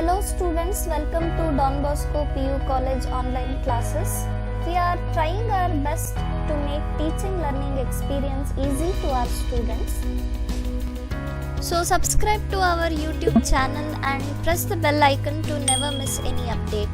Hello students, welcome to Don Bosco PU College online classes. We are trying our best to make teaching learning experience easy to our students. So subscribe to our YouTube channel and press the bell icon to never miss any update.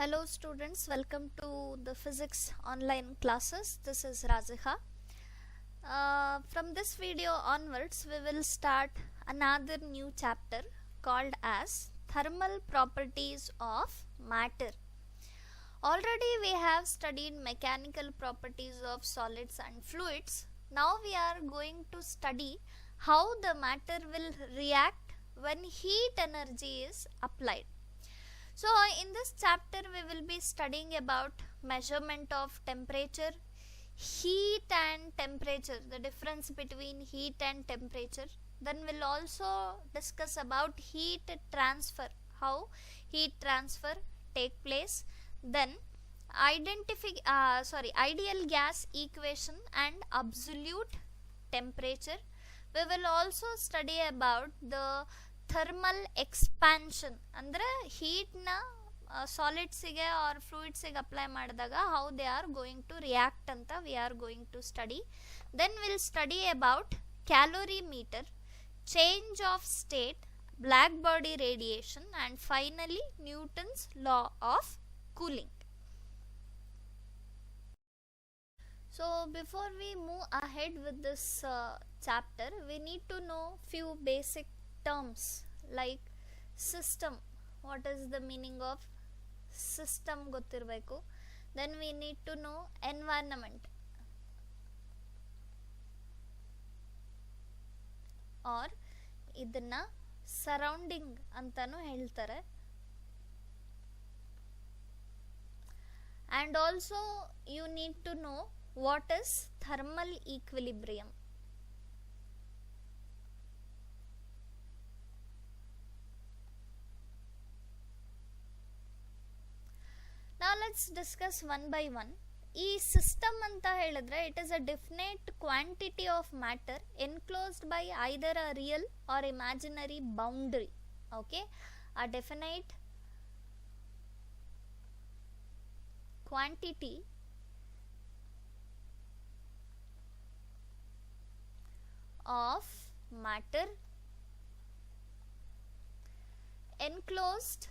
Hello students, welcome to the physics online classes. This is Razika. From this video onwards we will start another new chapter called as thermal properties of matter. Already we have studied mechanical properties of solids and fluids. Now we are going to study how the matter will react when heat energy is applied. So in this chapter we will be studying about measurement of temperature, heat and temperature, the difference between heat and temperature. Then we'll also discuss about heat transfer, how heat transfer take place. Then ideal gas equation and absolute temperature. We will also study about the thermal expansion ಅಂದರೆ ಹೀಟ್ನ ಸಾಲಿಡ್ಸಿಗೆ or ಫ್ಲೂಯಿಡ್ಸಿಗೆ apply ಮಾಡಿದಾಗ how they are going to react ಅಂತ we are going to study. Then will study about calorimeter, change of state, black body radiation and finally Newton's law of cooling. So before we move ahead with this chapter, we need to know few basic terms like system. What is the meaning of system ಗೊತ್ತಿರಬೇಕು. Then we need to know environment or ಇದನ್ನ surrounding ಅಂತಾನು ಹೇಳ್ತಾರೆ. And also you need to know what is thermal equilibrium. Now let's discuss one by one. ಈ system ಅಂತ ಹೇಳಿದ್ರೆ it is a definite quantity of matter enclosed by either a real or imaginary boundary. Okay, a definite quantity of matter enclosed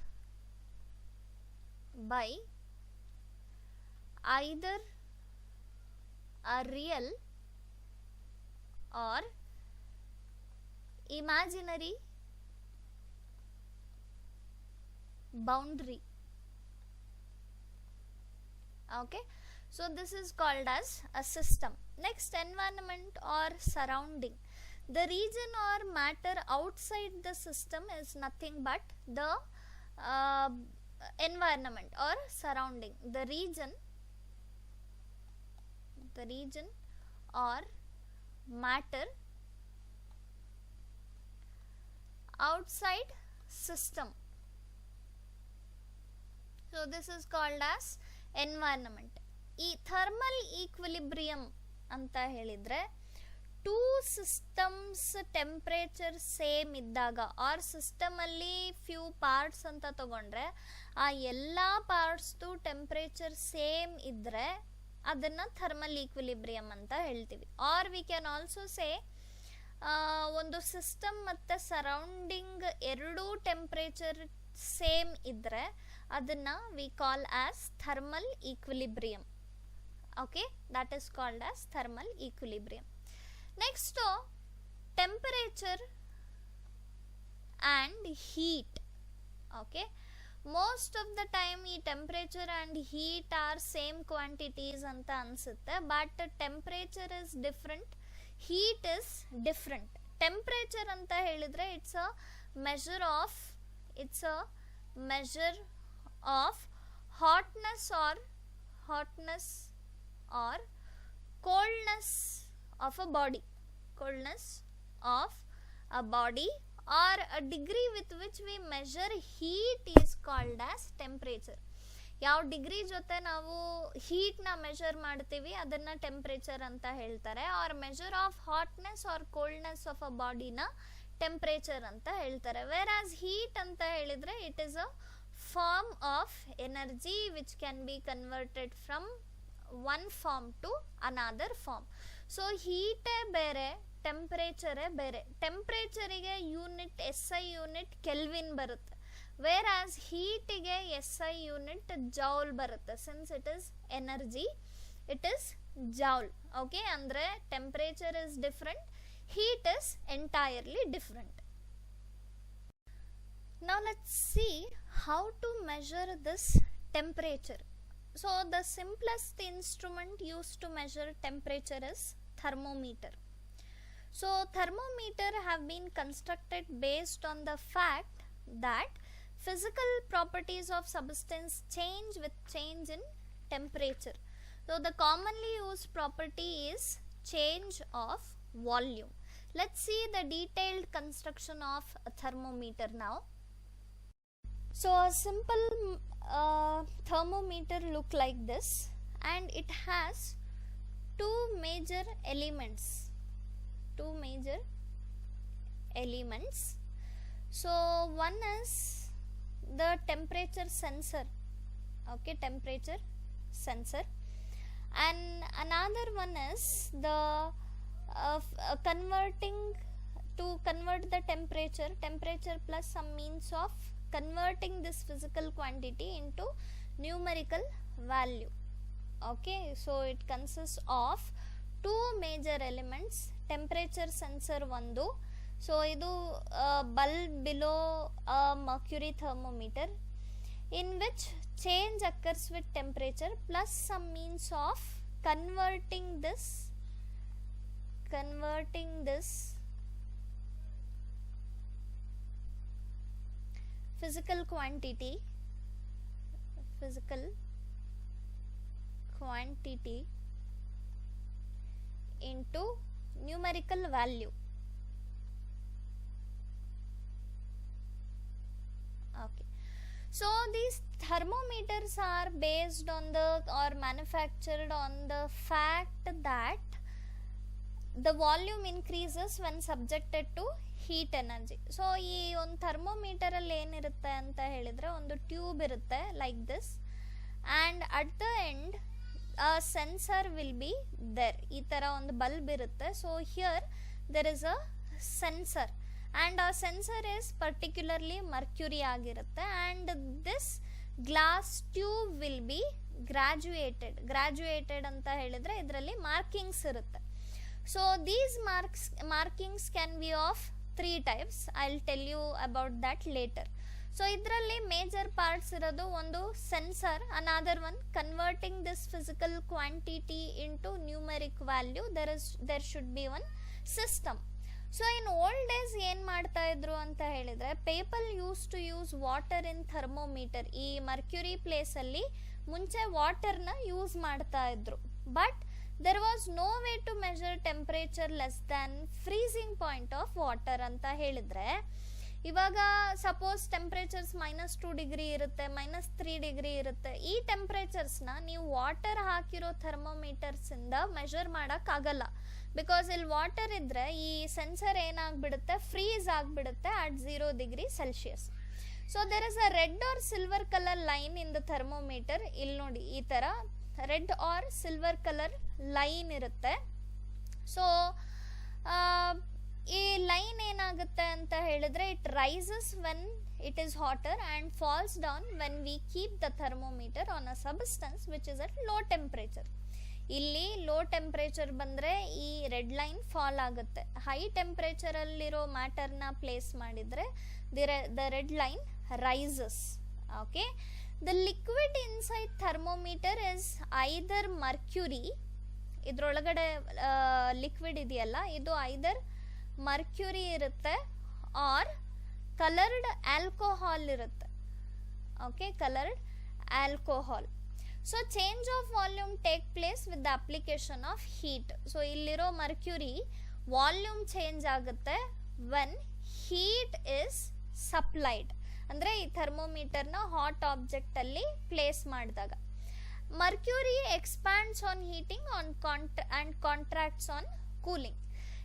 by either a real or imaginary boundary. Okay, so this is called as a system. Next, environment or surrounding. The region or matter outside the system is nothing but the environment or surrounding. The region or matter outside system. So this is called as environment. ಈ thermal equilibrium ಅಂತ ಹೇಳಿದ್ರೆ two systems temperature same ಇದ್ದಾಗ R ಸಿಸ್ಟಮಲ್ಲಿ few parts ಅಂತ ತಗೊಂಡ್ರೆ ಆ ಎಲ್ಲ ಪಾರ್ಟ್ಸ್ದು temperature same ಇದ್ದರೆ ಅದನ್ನು ಥರ್ಮಲ್ ಈಕ್ವಿಲಿಬ್ರಿಯಂ ಅಂತ ಹೇಳ್ತೀವಿ. Or we can also say ಒಂದು ಸಿಸ್ಟಮ್ ಮತ್ತು ಸರೌಂಡಿಂಗ್ ಎರಡೂ ಟೆಂಪ್ರೇಚರ್ ಸೇಮ್ ಇದ್ದರೆ ಅದನ್ನು we call as thermal equilibrium. Okay, that is called as thermal equilibrium. Next temperature and heat. Okay, most of the time ಈ temperature and heat are same quantities ಅಂತ ಅನಿಸುತ್ತೆ, but temperature is different, heat is different. Temperature ಅಂತ ಹೇಳಿದರೆ it's a measure of hotness or coldness of a body, coldness of a body, or a degree with which we measure heat is called as temperature. ಯಾವ degree ಜೊತೆ ನಾವು ಹೀಟ್ನ measure ಮಾಡ್ತೀವಿ ಅದನ್ನು temperature ಅಂತ ಹೇಳ್ತಾರೆ. Or measure of hotness or coldness of a ಬಾಡಿನ temperature ಅಂತ ಹೇಳ್ತಾರೆ. ವೇರ್ ಆಸ್ ಹೀಟ್ ಅಂತ ಹೇಳಿದರೆ it is a form of energy which can be converted from one form to another form. So ಹೀಟೇ ಬೇರೆ, ಟೆಂಪ್ರೇಚರೇ ಬೇರೆ. ಟೆಂಪ್ರೇಚರಿಗೆ ಯೂನಿಟ್ SI ಯೂನಿಟ್ ಕೆಲ್ವಿನ್ ಬರುತ್ತೆ, whereas heat ಗೆ SI ಯೂನಿಟ್ ಜೌಲ್ ಬರುತ್ತೆ. Since it is energy, it is joule. Okay, ಅಂದರೆ temperature is different, heat is entirely different. Now let's see how to measure this temperature. So the simplest instrument used to measure temperature is thermometer. So thermometer have been constructed based on the fact that physical properties of substance change with change in temperature. So the commonly used property is change of volume. Let's see the detailed construction of a thermometer now. So a simple thermometer look like this, and it has two major elements. So one is the temperature sensor, okay, temperature sensor, and another one is the convert the temperature plus some means of converting this physical quantity into numerical value. Okay, so it consists of two major elements. Temperature sensor ಒಂದು, so ಇದು bulb below a mercury thermometer, in which change occurs with temperature plus some means of converting this physical quantity into numerical value. Okay, so these thermometers are based on or manufactured on the fact that the volume increases when subjected to heat energy. So ಈ ಒಂದು ಥರ್ಮೋಮೀಟರಲ್ಲಿ ಏನಿರುತ್ತೆ ಅಂತ ಹೇಳಿದರೆ ಒಂದು tube ಇರುತ್ತೆ like this, and at the end sensor will be there. ಈ ಥರ ಒಂದು ಬಲ್ಬ್ ಇರುತ್ತೆ. So here there is a sensor, and ಆ ಸೆನ್ಸರ್ ಇಸ್ ಪರ್ಟಿಕ್ಯುಲರ್ಲಿ ಮರ್ಕ್ಯುರಿ ಆಗಿರುತ್ತೆ, and this glass tube will be graduated ಅಂತ ಹೇಳಿದರೆ ಇದರಲ್ಲಿ ಮಾರ್ಕಿಂಗ್ಸ್ ಇರುತ್ತೆ. So these markings can be of three types. I'll tell you about that later. So idralli major parts irodu ಒಂದು sensor, another one converting this physical quantity into numeric value. There should be one system. So in old days ಏನು ಮಾಡ್ತಾ ಇದ್ರು ಅಂತ ಹೇಳಿದ್ರೆ, people used to use water in thermometer. ಈ Mercury place ಅಲ್ಲಿ ಮುಂಚೆ ವಾಟರ್ನ use ಮಾಡ್ತಾ ಇದ್ರು, but there was no way to measure temperature less than freezing point of water ಅಂತ ಹೇಳಿದ್ರೆ, ಇವಾಗ ಸಪೋಸ್ ಟೆಂಪ್ರೇಚರ್ಸ್ -2 ಡಿಗ್ರಿ ಇರುತ್ತೆ, -3 ಡಿಗ್ರಿ ಇರುತ್ತೆ. ಈ ಟೆಂಪ್ರೇಚರ್ಸ್ನ ನೀವು ವಾಟರ್ ಹಾಕಿರೋ ಥರ್ಮೋಮೀಟರ್ಸಿಂದ ಮೆಷರ್ ಮಾಡೋಕ್ಕಾಗಲ್ಲ, ಬಿಕಾಸ್ ಇಲ್ಲಿ ವಾಟರ್ ಇದ್ದರೆ ಈ ಸೆನ್ಸರ್ ಏನಾಗ್ಬಿಡುತ್ತೆ, ಫ್ರೀಸ್ ಆಗಿಬಿಡುತ್ತೆ at 0 degree Celsius. So there is a red or silver colour line in the thermometer. ಇಲ್ಲಿ ನೋಡಿ, ಈ ಥರ red or silver colour line ಇರುತ್ತೆ. ಸೊ ಈ ಲೈನ್ ಏನಾಗುತ್ತೆ ಅಂತ ಹೇಳಿದ್ರೆ, it rises when it is hotter and falls down when we keep the thermometer on a substance which is at low temperature. ಇಲ್ಲಿ ಲೋ ಟೆಂಪ್ರೇಚರ್ ಬಂದರೆ ಈ red line fall ಆಗುತ್ತೆ. High ಟೆಂಪ್ರೇಚರಲ್ಲಿರೋ ಮ್ಯಾಟರ್ನ ಪ್ಲೇಸ್ ಮಾಡಿದರೆ the red line rises. Okay, the liquid inside thermometer is either mercury, ಇದ್ರೊಳಗಡೆ liquid ಇದೆಯಲ್ಲ ಇದು ಐದರ್ ಮರ್ಕ್ಯುರಿ ಇರುತ್ತೆ ಆರ್ ಕಲರ್ಡ್ ಆಲ್ಕೋಹಾಲ್ ಇರುತ್ತೆ. Okay, coloured alcohol. So change of volume take place with the application of heat. So illiro mercury volume change ಆಗುತ್ತೆ when heat is supplied. ಅಂದರೆ ಈ ಥರ್ಮೋಮೀಟರ್ನ hot object ಅಲ್ಲಿ place ಮಾಡಿದಾಗ. Mercury expands on heating and contracts on cooling.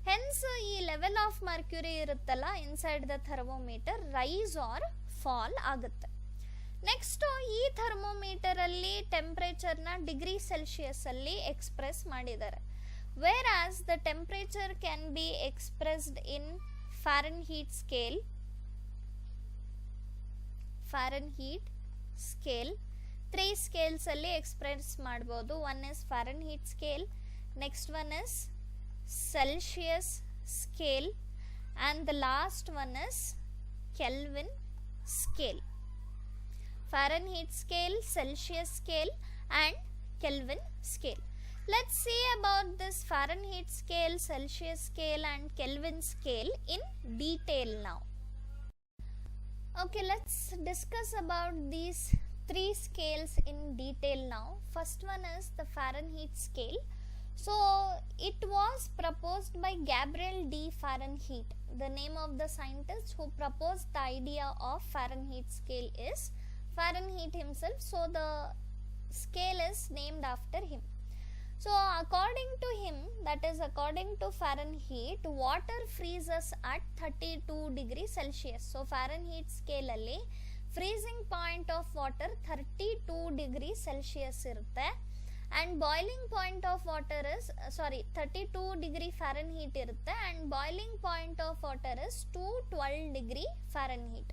Hence ಈ level of mercury ಇರುತ್ತಲ್ಲ inside the thermometer rise or fall ಆಗುತ್ತೆ. Next ಈ thermometer ಅಲ್ಲಿ ಟೆಂಪರೇಚರ್ನ ಡಿಗ್ರಿ ಸೆಲ್ಸಿಯಸ್ ಅಲ್ಲಿ ಎಕ್ಸ್ಪ್ರೆಸ್ ಮಾಡಿದ್ದಾರೆ. Whereas the temperature can be expressed in Fahrenheit scale. Fahrenheit scale 3 scales ಅಲ್ಲಿ express ಮಾಡ್ಬೋದು. One is Fahrenheit scale, next one is Celsius scale, and the last one is Kelvin scale. Fahrenheit scale, Celsius scale and Kelvin scale. Let's see about this Fahrenheit scale, Celsius scale and Kelvin scale in detail now. Okay, let's discuss about these 3 scales in detail now. First one is the Fahrenheit scale. So it was proposed by Gabriel D. Fahrenheit. The name of the scientist who proposed the idea of Fahrenheit scale is Fahrenheit himself. So the scale is named after him. So according to him, that is according to Fahrenheit, water freezes at 32 degrees Celsius. So Fahrenheit scale alli freezing point of water 32 degrees Celsius irutte. And boiling point of water is 32 degree Fahrenheit irutte, and boiling point of water is 212 degree Fahrenheit.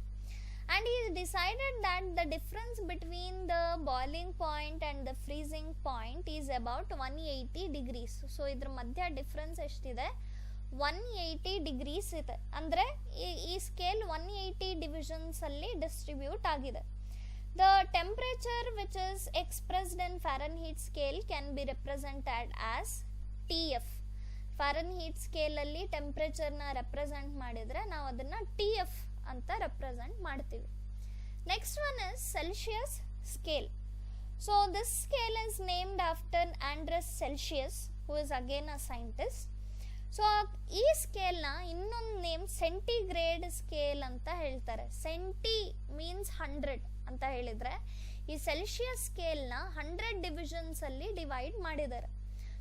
And he decided that the difference between the boiling point and the freezing point is about 180 degrees. So idra madhya difference eštide 180 degrees ಇದೆ. ಅಂದರೆ ಈ scale 180 divisions ಅಲ್ಲಿ distribute ಆಗಿದೆ. The temperature which is expressed in Fahrenheit scale can be represented as TF. Fahrenheit scale ಅಲ್ಲಿ temperature ನ represent ಮಾಡಿದ್ರೆ ನಾವು ಅದನ್ನ TF ಅಂತ ರೆಪ್ರೆಸೆಂಟ್ ಮಾಡ್ತೀವಿ. Next one is Celsius scale. So this scale is named after Andreas Celsius, who is again a scientist. So ಈ ಸ್ಕೇಲ್ನ ಇನ್ನೊಂದು name centigrade scale ಅಂತ ಹೇಳ್ತಾರೆ. ಸೆಂಟಿ ಮೀನ್ಸ್ 100 ಅಂತ ಹೇಳಿದ್ರೆ ಈ ಸೆಲ್ಸಿಯಸ್ ಸ್ಕೇಲ್ನ 100 ಡಿವಿಷನ್ಸ್ ಅಲ್ಲಿ ಡಿವೈಡ್ ಮಾಡಿದ್ದಾರೆ.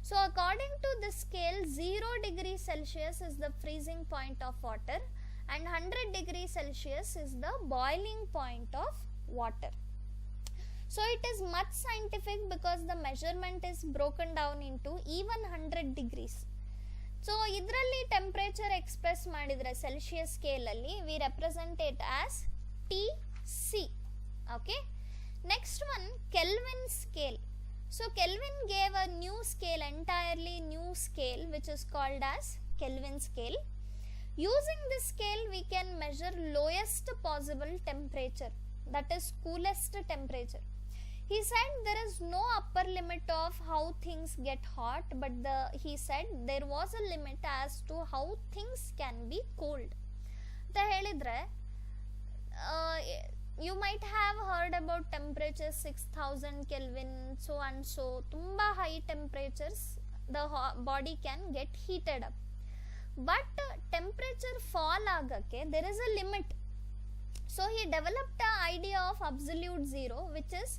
So according to this scale 0 degree Celsius is the freezing point of water and 100 degree Celsius is the boiling point of water. So it is much scientific because the measurement is broken down into even 100 degrees. So idralli temperature express madidre Celsius scale alli we represent it as TC. Okay, next one Kelvin scale. So Kelvin gave a new scale, entirely new scale, which is called as Kelvin scale. Using this scale we can measure lowest possible temperature, that is coolest temperature. He said there is no upper limit of how things get hot, but he said there was a limit as to how things can be cold. anta helidre you might have heard about temperatures 6000 Kelvin, so and so, tumba high temperatures the body can get heated up. But temperature fall agake there is a limit. So he developed an idea of absolute zero, which is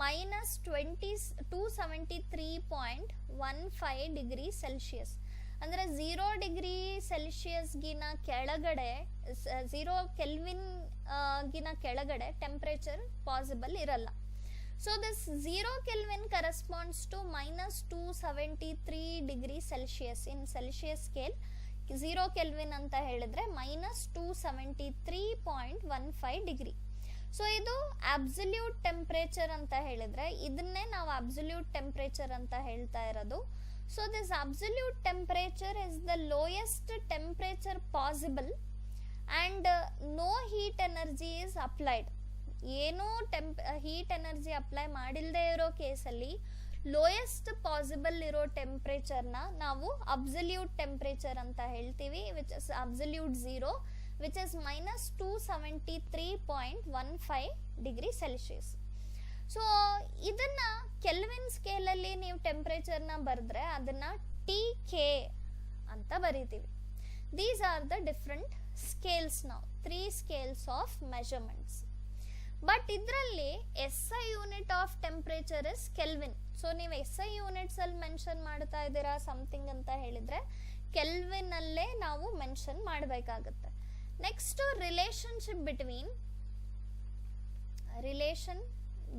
minus 273.15 degree Celsius. ಅಂದರೆ 0 degree ಸೆಲ್ಸಿಯಸ್ಗಿನ ಕೆಳಗಡೆ 0 kelvin ಗಿನ ಕೆಳಗಡೆ temperature possible ಇರಲ್ಲ. So this 0 kelvin corresponds to minus 273 degree Celsius in Celsius scale. 0 kelvin ಅಂತ ಹೇಳಿದ್ರೆ minus 273.15 degree. So ಇದು absolute temperature ಅಂತ ಹೇಳಿದ್ರೆ ಇದನ್ನೇ ನಾವು ಅಬ್ಸಲ್ಯೂಟ್ ಟೆಂಪರೇಚರ್ ಅಂತ ಹೇಳ್ತಾ ಇರೋದು. So this absolute temperature is the lowest temperature possible and no heat energy is applied. ಏನೂ ಹೀಟ್ ಎನರ್ಜಿ ಅಪ್ಲೈ ಮಾಡಿಲ್ಲದೆ ಇರೋ ಕೇಸಲ್ಲಿ ಲೋಯೆಸ್ಟ್ ಪಾಸಿಬಲ್ ಇರೋ ಟೆಂಪರೇಚರ್ನ ನಾವು ಅಬ್ಸಲ್ಯೂಟ್ ಟೆಂಪರೇಚರ್ ಅಂತ ಹೇಳ್ತೀವಿ, which is absolute zero, which is minus 273.15 degree Celsius. So ಇದನ್ನ kelvin ಸ್ಕೇಲಲ್ಲಿ ನೀವು ಟೆಂಪರೇಚರ್ನ ಬರೆದ್ರೆ ಅದನ್ನ TK ಅಂತ ಬರೀತೀವಿ. These are the different scales ನಾವು 3 ಸ್ಕೇಲ್ಸ್ ಆಫ್ ಮೆಜರ್ಮೆಂಟ್ಸ್. ಬಟ್ ಇದರಲ್ಲಿ SI unit of temperature is kelvin. So ನೀವು SI ಯೂನಿಟ್ಸ್ ಅಲ್ಲಿ ಮೆನ್ಷನ್ ಮಾಡ್ತಾ ಇದ್ದೀರಾ ಸಮಥಿಂಗ್ ಅಂತ ಹೇಳಿದ್ರೆ ಕೆಲ್ವಿನ್ ಅಲ್ಲೇ ನಾವು ಮೆನ್ಷನ್ ಮಾಡಬೇಕಾಗುತ್ತೆ. Next relation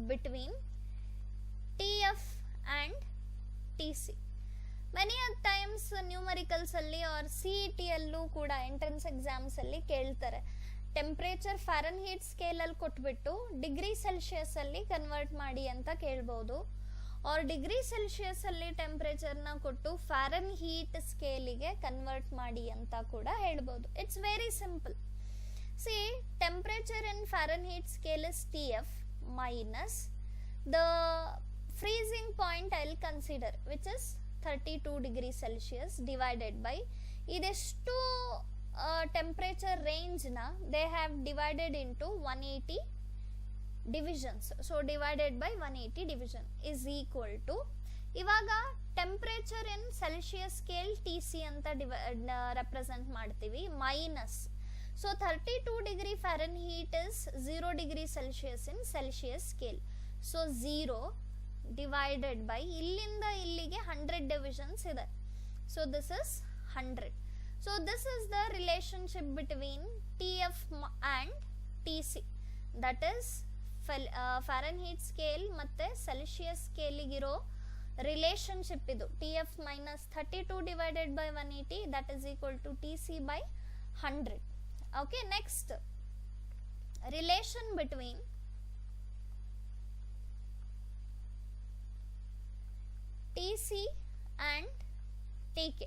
between TF and TC. Many times numericals ಅಲ್ಲಿ ಆರ್ CET ಅಲ್ಲೂ ಕೂಡ ಎಂಟ್ರೆನ್ಸ್ ಎಕ್ಸಾಮ್ಸ್ ಅಲ್ಲಿ ಕೇಳ್ತಾರೆ. ಟೆಂಪರೇಚರ್ ಫ್ಯಾರನ್ಹೀಟ್ ಸ್ಕೇಲ್ ಅಲ್ಲಿ ಕೊಟ್ಬಿಟ್ಟು ಡಿಗ್ರಿ ಸೆಲ್ಸಿಯಸ್ ಅಲ್ಲಿ ಕನ್ವರ್ಟ್ ಮಾಡಿ ಅಂತ ಕೇಳ್ಬೋದು. ಆರ್ ಡಿಗ್ರಿ ಸೆಲ್ಸಿಯಸ್ ಅಲ್ಲಿ ಟೆಂಪರೇಚರ್ ನ ಕೊಟ್ಟು ಫ್ಯಾರನ್ಹೀಟ್ ಸ್ಕೇಲಿಗೆ ಕನ್ವರ್ಟ್ ಮಾಡಿ ಅಂತ ಕೂಡ ಹೇಳ್ಬೋದು. It's very simple. C temperature in Fahrenheit scale is TF minus the freezing point I'll consider, which is 32 degrees Celsius divided by ಇದೆಷ್ಟು ಟೆಂಪರೇಚರ್ ರೇಂಜ್ ನ they have divided into 180 divisions. So divided by 180 division is equal to, ಇವಾಗ temperature ಇನ್ Celsius scale TC ಅಂತ represent ಮಾಡ್ತೀವಿ minus. So 32 degree Fahrenheit is 0 degree Celsius in Celsius scale. So 0 divided by ಇಲ್ಲಿಂದ ಇಲ್ಲಿಗೆ 100 divisions ಇದೆ. So this is 100. So this is the relationship between TF and TC. That is Fahrenheit scale ಮತ್ತೆ Celsius scale ಇರೋ relationship ಇದು. TF minus 32 divided by 180 that is equal to TC by 100. Okay, next relation between TC and TK.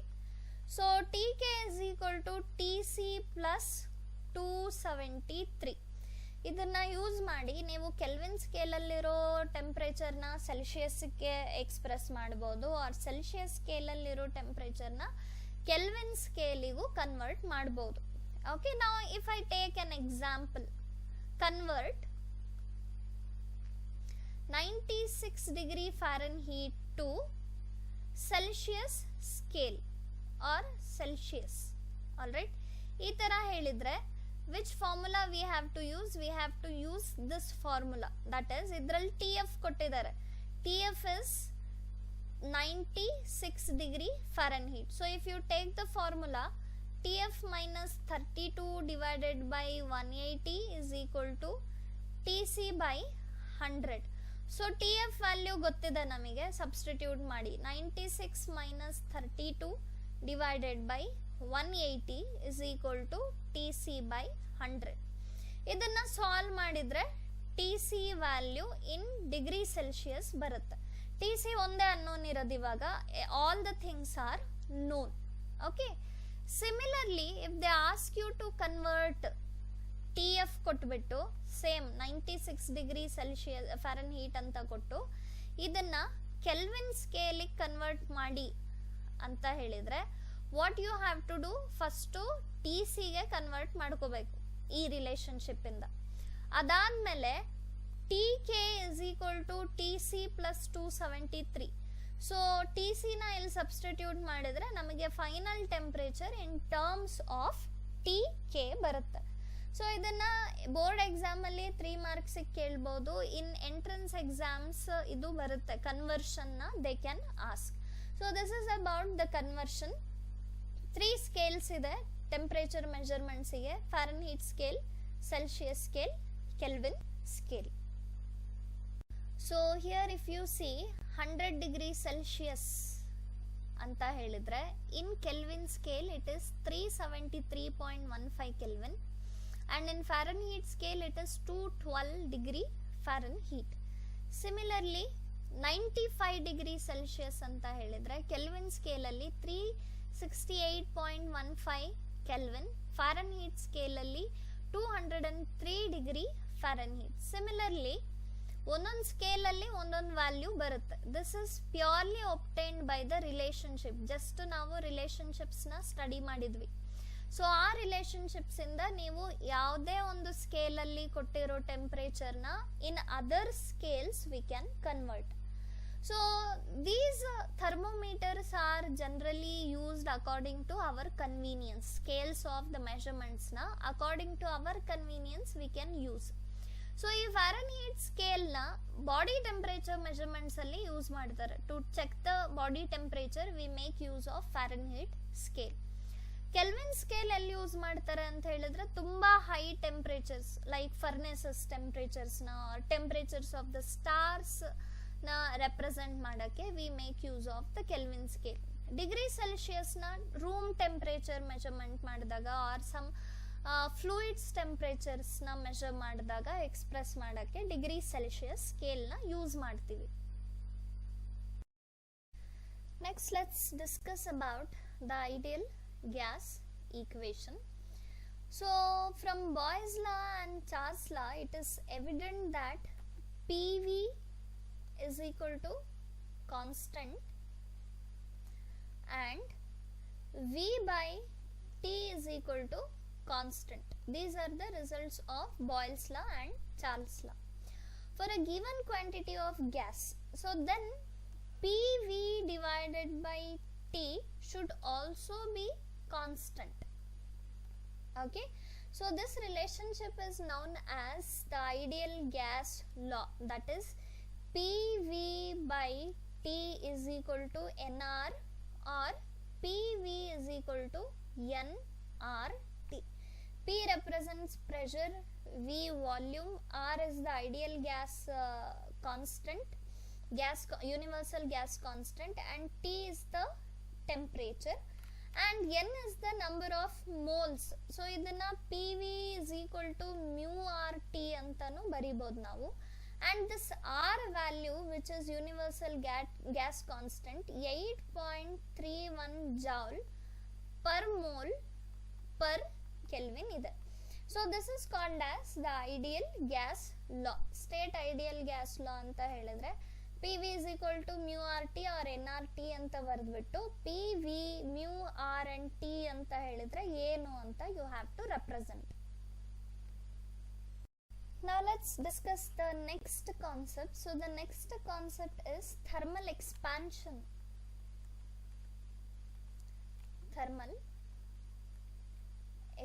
So TK is equal to TC plus 273. ಇದನ್ನ use ಮಾಡಿ ನೀವು kelvin scale ಅಲ್ಲಿರೋ temperature ನ Celsius ಗೆ express ಮಾಡಬಹುದು, R Celsius scale ಅಲ್ಲಿರೋ temperature ನ kelvin ಸ್ಕೇಲಿಗೂ convert ಮಾಡಬಹುದು. Okay, now if I take an example, convert 96 degree Fahrenheit to Celsius scale or Celsius. All right, ಈ ತರ ಹೇಳಿದ್ರೆ which formula we have to use? We have to use this formula, that is ಇದರಲ್ಲಿ TF ಕೊಟ್ಟಿದ್ದಾರೆ. TF is 96 degree Fahrenheit. So if you take the formula TF minus 32 divided by 180 is equal to TC by 100. So TF value ಗೊತ್ತಿದೆ ನಮಗೆ, substitute ಮಾಡಿ 96 minus 32 divided by 180 is equal to TC by 100. ಇದನ್ನ solve ಮಾಡಿದ್ರೆ TC value in degree Celsius ಬರುತ್ತೆ. TC ಒಂದೇ unknown ಇರೋದು ಇವಾಗ, all the things are known. Okay, similarly if they ask you to convert TF ಕೊಟ್ಬಿಟ್ಟು same 96 degree Celsius Fahrenheit ಅಂತ ಕೊಟ್ಟು ಇದನ್ನ ಕೆಲ್ವಿನ್ ಸ್ಕೇಲಿಗೆ ಕನ್ವರ್ಟ್ ಮಾಡಿ ಅಂತ ಹೇಳಿದ್ರೆ what you have to do, first TCಗೆ ಕನ್ವರ್ಟ್ ಮಾಡ್ಕೋಬೇಕು ಈ ರಿಲೇಶನ್ಶಿಪ್ ಇಂದ. ಅದಾದ್ಮೇಲೆ TK is equal to TC plus 273. So TC ನ ಇಲ್ಲಿ ಸಬ್ಸ್ಟಿಟ್ಯೂಟ್ ಮಾಡಿದ್ರೆ ನಮಗೆ final temperature in terms of TK ಬರುತ್ತೆ. ಸೊ ಇದನ್ನ ಬೋರ್ಡ್ ಎಕ್ಸಾಮ್ ಅಲ್ಲಿ 3 marks ಕೇಳ್ಬಹುದು. ಇನ್ ಎಂಟ್ರೆನ್ಸ್ ಎಕ್ಸಾಮ್ಸ್ ಇದು ಬರುತ್ತೆ, ಕನ್ವರ್ಷನ್ ನ they can ask. So this is about the conversion. 3 scales ಇದೆ ಟೆಂಪರೇಚರ್ ಮೆಜರ್ಮೆಂಟ್ಸ್ ಗೆ: Fahrenheit scale, Celsius scale, kelvin scale. So here if U C 100 degree Celsius ಅಂತ ಹೇಳಿದ್ರೆ ಇನ್ kelvin scale it is 373.15 kelvin. And in Fahrenheit scale it is 212 degree Fahrenheit. Similarly 95 degree Celsius ಅಂತ ಹೇಳಿದ್ರೆ kelvin scale ಅಲ್ಲಿ 368.15 kelvin. Fahrenheit scale ಅಲ್ಲಿ 203 degree Fahrenheit. Similarly ಒಂದೊಂದು scale ಅಲ್ಲಿ ಒಂದೊಂದು value ಬರುತ್ತೆ. This is purely obtained by the relationship. Just ನಾವು relationships ನ ಸ್ಟಡಿ ಮಾಡಿದ್ವಿ. ಸೊ ಆ ರಿಲೇಶನ್ಶಿಪ್ಸ್ ಇಂದ ನೀವು ಯಾವುದೇ ಒಂದು ಸ್ಕೇಲಲ್ಲಿ ಕೊಟ್ಟಿರೋ ಟೆಂಪರೇಚರ್ನ in other scales we can convert. So these thermometers are generally used according to our convenience. Scales of the measurements na according to our convenience we can use. So ಈ Fahrenheit scale na body temperature measurements ಅಲ್ಲಿ use ಮಾಡ್ತಾರೆ. To check the body temperature we make use of Fahrenheit scale. Kelvin scale ಎಲ್ಲಿ use ಮಾಡ್ತಾರೆ ಅಂತ ಹೇಳಿದ್ರೆ ತುಂಬಾ high temperatures like furnaces ಟೆಂಪರೇಚರ್ಸ್ನ temperatures of the stars ನ ರೆಪ್ರೆಸೆಂಟ್ ಮಾಡೋಕ್ಕೆ we make use of the kelvin scale. Degree ಸೆಲ್ಸಿಯಸ್ನ room temperature measurement ಮಾಡಿದಾಗ ಆರ್ ಸಮ್ ಫ್ಲೂಯಿಡ್ಸ್ ಟೆಂಪರೇಚರ್ಸ್ನ ಮೆಜರ್ ಮಾಡಿದಾಗ ಎಕ್ಸ್ಪ್ರೆಸ್ ಮಾಡೋಕ್ಕೆ ಡಿಗ್ರಿ ಸೆಲ್ಸಿಯಸ್ ಸ್ಕೇಲ್ನ ಯೂಸ್ ಮಾಡ್ತೀವಿ. Next let's discuss about the ideal gas equation. So from Boyle's law and Charles law it is evident that PV is equal to constant and V by T is equal to constant. These are the results of Boyle's law and Charles law. For a given quantity of gas, so then PV divided by T should also be constant. Okay, so this relationship is known as the ideal gas law, that is PV by T is equal to NR or PV is equal to nRT. P represents pressure, V volume, R is the ideal gas constant, universal gas constant, and T is the temperature, and n is the number of moles. So ಇದನ್ನ PV is equal to mu RT ಅಂತಾನು ಬರಿಬಹುದು ನಾವು. And this R value, which is universal gas constant, 8.31 joule per mole per Kelvin ಇದೆ. So this is called as the ideal gas law. State ideal gas law ಅಂತ ಹೇಳಿದ್ರೆ PV is equal to mu RT or nRT ಅಂತ ಬರೆದ್ಬಿಟ್ಟು PV mu R and T ಅಂತ ಹೇಳಿದ್ರೆ ಏನು ಅಂತ you have to represent. Now let's discuss the next concept. So the next concept is thermal expansion. Thermal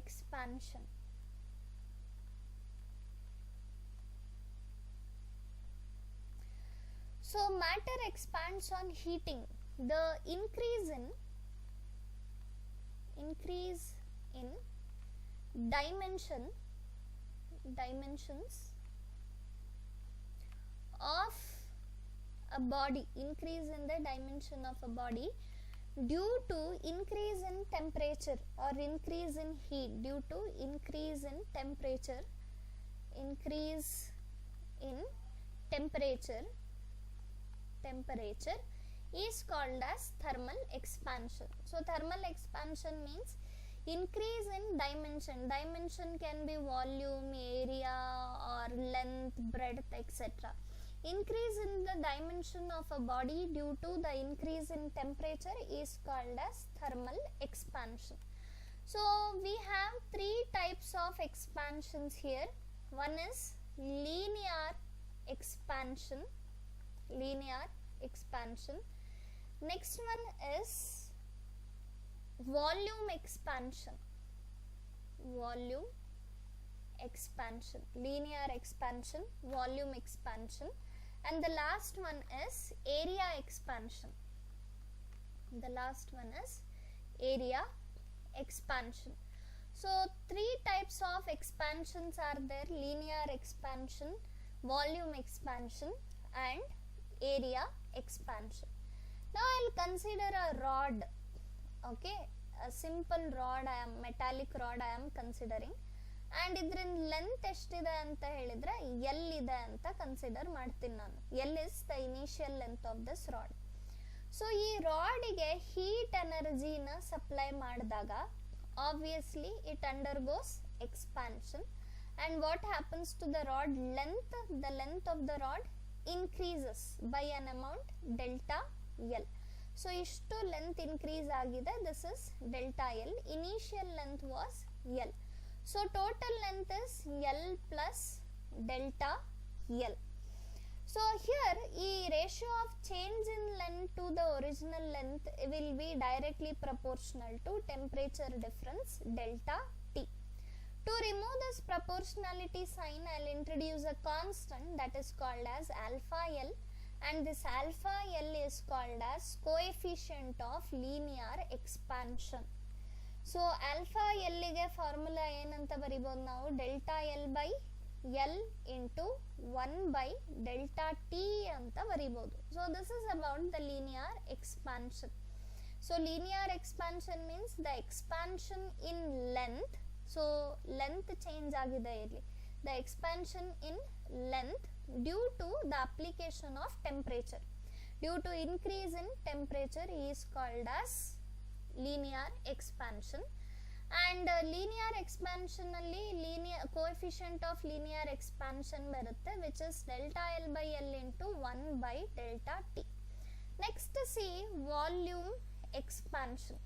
expansion. So matter expands on heating. The increase in dimensions of a body, increase in the dimension of a body due to increase in temperature or increase in heat, due to increase in temperature is called as thermal expansion. So thermal expansion means increase in dimension. Dimension can be volume, area or length, breadth, etc. Increase in the dimension of a body due to the increase in temperature is called as thermal expansion. So we have three types of expansions here. One is linear expansion. Next one is volume expansion, linear expansion, volume expansion, and the last one is area expansion. So three types of expansions are there: linear expansion, volume expansion, and area expansion. Now I'll consider a rod. Okay, a simple rod, metallic rod I am considering, and idrin length ಎಷ್ಟಿದೆ ಅಂತ ಹೇಳಿದ್ರೆ L ಇದೆ ಅಂತ consider ಮಾಡ್ತೀನಿ ನಾನು. L is the initial length of this rod. So ಈ ರಾಡಿಗೆ heat energy ನ supply ಮಾಡಿದಾಗ obviously it undergoes expansion, and what happens to the rod length? The length of the rod increases by an amount delta L. So ಇಷ್ಟು length increase ಆಗಿದೆ. This is delta L. Initial length was L. So total length is L plus delta L. So here ಈ ratio of change in length to the original length will be directly proportional to temperature difference delta T. To remove this proportionality sign, I will introduce a constant that is called as alpha L, and this alpha L is called as coefficient of linear expansion. So alpha L ಗೆ formula ಏನಂತ ಬರಿಬಹುದು ನಾವು? Delta L by L into 1 by delta T ಅಂತ ಬರಿಬಹುದು. So this is about the linear expansion. So linear expansion means the expansion in length. So length change ಆಗಿದೆ ಇಲ್ಲಿ. The expansion in length due to the application of temperature. Due to increase in temperature is called as linear expansion. And linear expansion ಅಲ್ಲಿ linear coefficient of linear expansion ಬರುತ್ತೆ, which is delta L by L into 1 by delta T. Next C volume expansion.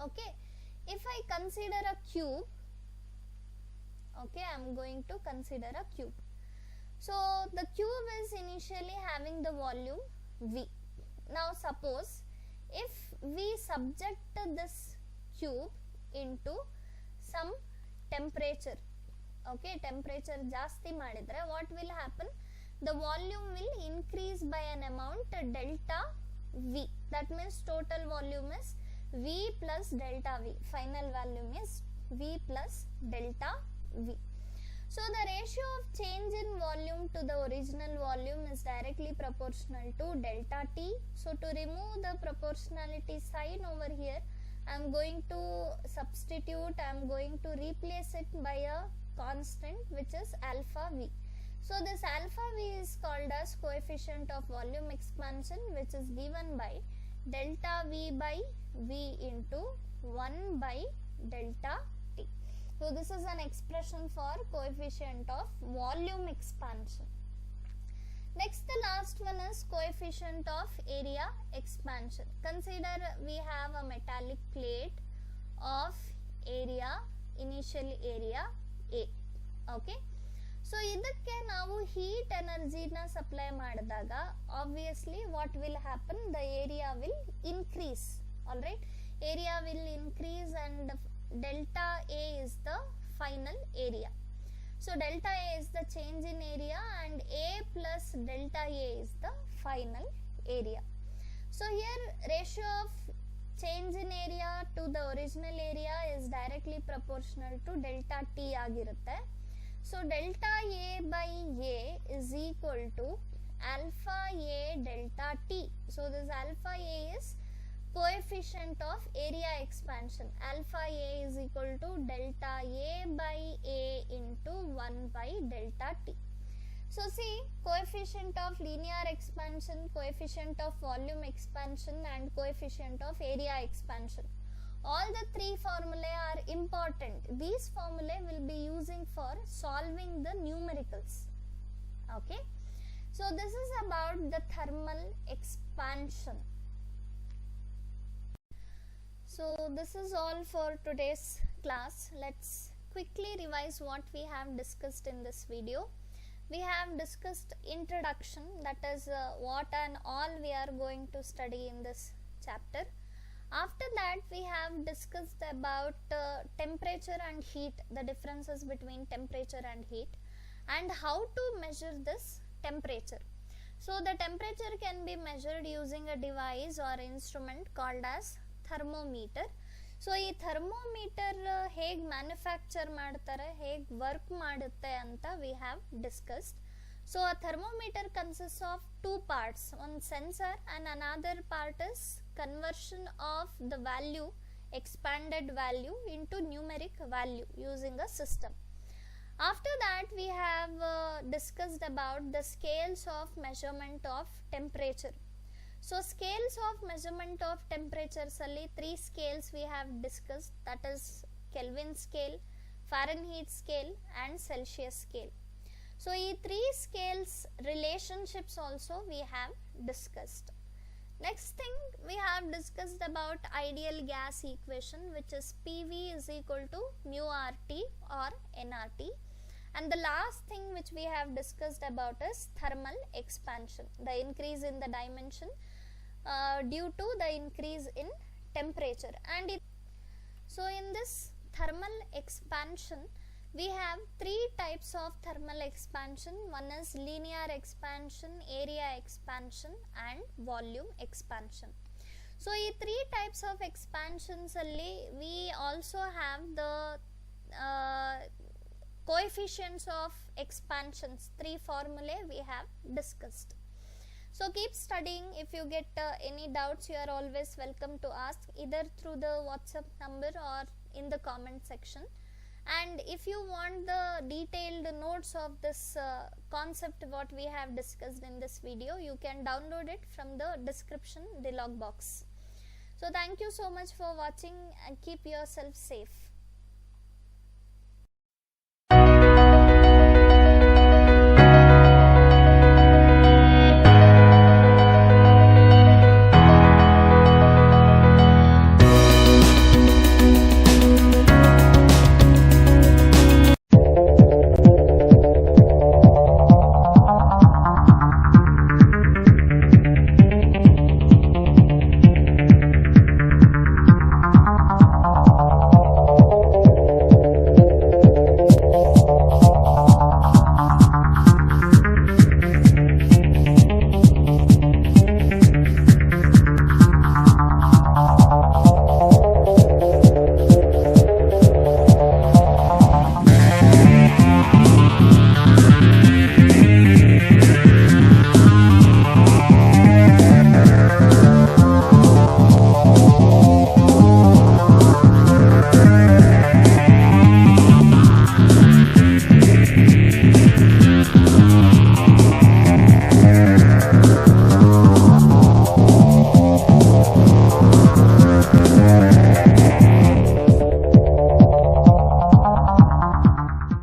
Okay, if I consider a cube, okay, I am going to consider a cube. So the cube is initially having the volume V. Now suppose if we subject this cube into some temperature, okay, temperature ಜಾಸ್ತಿ ಮಾಡಿದ್ರೆ what will happen? The volume will increase by an amount delta V. That means total volume is V plus delta V. Final volume is V plus delta V. So the ratio of change in volume to the original volume is directly proportional to delta T. So to remove the proportionality sign over here, I am going to substitute, I am going to replace it by a constant which is alpha V. So this alpha V is called as coefficient of volume expansion, which is given by delta V by V into 1 by delta T. So this is an expression for coefficient of volume expansion. Next, the last one is coefficient of area expansion. Consider we have a metallic plate of area, initial area A. Okay. So ಇದಕ್ಕೆ ನಾವು heat ಎನರ್ಜಿನ supply ಮಾಡಿದಾಗ obviously what will happen? The area will increase. All right, area will increase and delta A is the final area. So delta A is the change in area and A plus delta A is the final area. So here ratio of change in area to the original area is directly proportional to delta T ಆಗಿರುತ್ತೆ. So delta A by A is equal to alpha A delta T. So this alpha A is coefficient of area expansion. Alpha A is equal to delta A by A into 1 by delta T. So see, coefficient of linear expansion, coefficient of volume expansion and coefficient of area expansion. All the three formulae are important. These formulae will be using for solving the numericals. Okay. So this is about the thermal expansion. So this is all for today's class. Let's quickly revise what we have discussed in this video. We have discussed introduction, that is what and all we are going to study in this chapter. After that we have discussed about temperature and heat, the differences between temperature and heat, and how to measure this temperature. So the temperature can be measured using a device or instrument called as thermometer. So ಈ thermometer ಹೇಗೆ manufacture ಮಾಡ್ತಾರೆ, ಹೇಗೆ work ಮಾಡುತ್ತೆ ಅಂತ we have discussed. So ಆ thermometer consist of 2 parts, one sensor and another part is conversion of the value, expanded value into numeric value using a system. After that we have discussed about the scales of measurement of temperature. So scales of measurement of temperatures alli 3 scales we have discussed, that is Kelvin scale, Fahrenheit scale and Celsius scale. So ee 3 scales relationships also we have discussed. Next thing we have discussed about ideal gas equation, which is PV is equal to mu RT or nRT. And the last thing which we have discussed about is thermal expansion, the increase in the dimension due to the increase in temperature. So in this thermal expansion, we have three types of thermal expansion. One is linear expansion, area expansion and volume expansion. So in three types of expansions only, we also have the coefficients of expansions. Three formulae we have discussed. So keep studying. If you get any doubts, you are always welcome to ask either through the WhatsApp number or in the comment section. And if you want the detailed notes of this concept what we have discussed in this video, you can download it from the description, the log box. So thank you so much for watching and keep yourself safe.